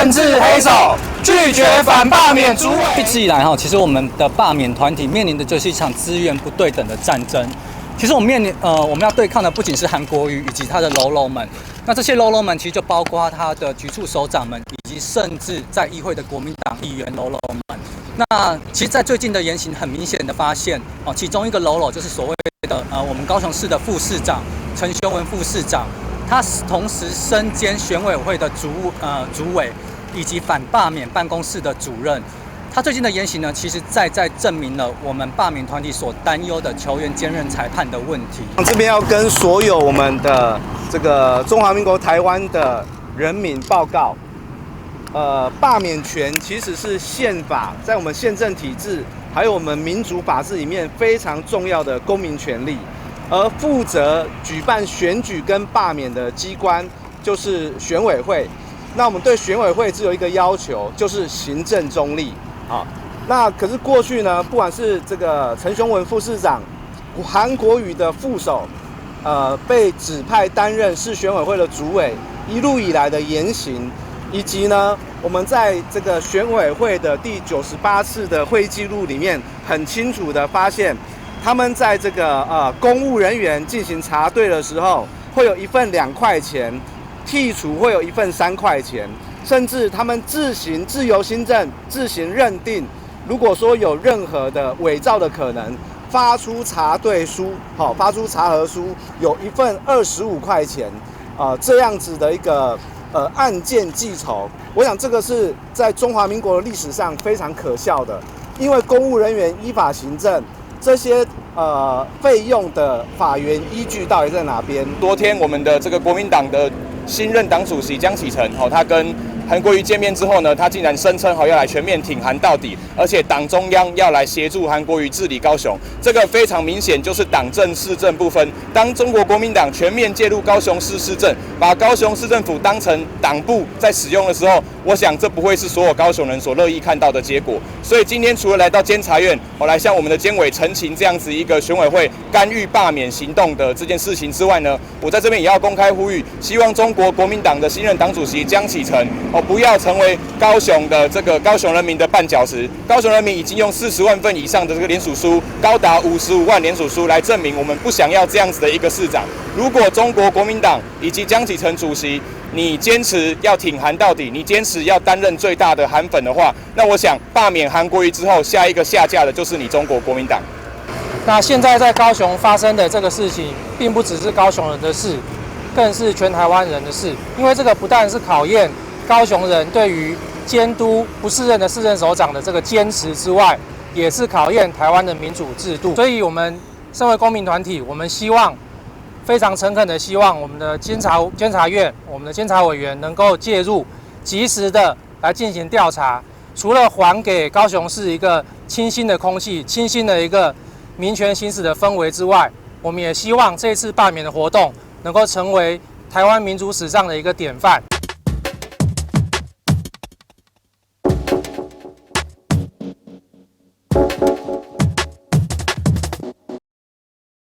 政治黑手拒绝反罢免主委。一直以来其实我们的罢免团体面临的就是一场资源不对等的战争。其实我们要对抗的不仅是韩国瑜以及他的喽啰们，那这些喽啰们其实就包括他的局处首长们，以及甚至在议会的国民党议员喽啰们。那其实，在最近的言行很明显的发现，其中一个喽啰就是所谓的我们高雄市的副市长陈宣文副市长，他同时身兼选委会的主委以及反罢免办公室的主任。他最近的言行呢，其实在证明了我们罢免团体所担忧的球员兼任裁判的问题。这边要跟所有我们的这个中华民国台湾的人民报告，罢免权其实是宪法在我们宪政体制还有我们民主法治里面非常重要的公民权利，而负责举办选举跟罢免的机关就是选委会。那我们对选委会只有一个要求，就是行政中立。好，那可是过去呢，不管是这个陈雄文副市长、韩国瑜的副手，被指派担任市选委会的主委，一路以来的言行，以及呢，我们在这个选委会的第98次的会议记录里面，很清楚的发现，他们在这个公务人员进行查对的时候，会有一份2块钱，剔除会有一份3块钱。甚至他们自由心证、自行认定，如果说有任何的伪造的可能，发出查对书，发出查核书，有一份25块钱，这样子的一个案件记酬。我想这个是在中华民国的历史上非常可笑的，因为公务人员依法行政，这些费用的法源依据到底在哪边？昨天我们的这个国民党的新任党主席江启臣，他跟韩国瑜见面之后呢，他竟然声称要来全面挺韩到底，而且党中央要来协助韩国瑜治理高雄，这个非常明显就是党政市政不分。当中国国民党全面介入高雄市市政，把高雄市政府当成党部在使用的时候，我想这不会是所有高雄人所乐意看到的结果。所以今天除了来到监察院，来向我们的监委陈情这样子一个选委会干预罢免行动的这件事情之外呢，我在这边也要公开呼吁，希望中国国民党的新任党主席江启臣不要成为高雄的这个高雄人民的绊脚石。高雄人民已经用40万份以上的这个联署书，高达55万联署书来证明我们不想要这样子的一个市长。如果中国国民党以及江启臣主席，你坚持要挺韩到底，你坚持要担任最大的韩粉的话，那我想罢免韩国瑜之后，下一个下架的就是你中国国民党。那现在在高雄发生的这个事情，并不只是高雄人的事，更是全台湾人的事。因为这个不但是考验高雄人对于监督不适任的市政首长的这个坚持之外，也是考验台湾的民主制度。所以我们身为公民团体，我们希望非常诚恳的希望我们的监察院、我们的监察委员能够介入，及时的来进行调查。除了还给高雄市一个清新的空气、清新的一个民权行使的氛围之外，我们也希望这次罢免的活动能够成为台湾民主史上的一个典范。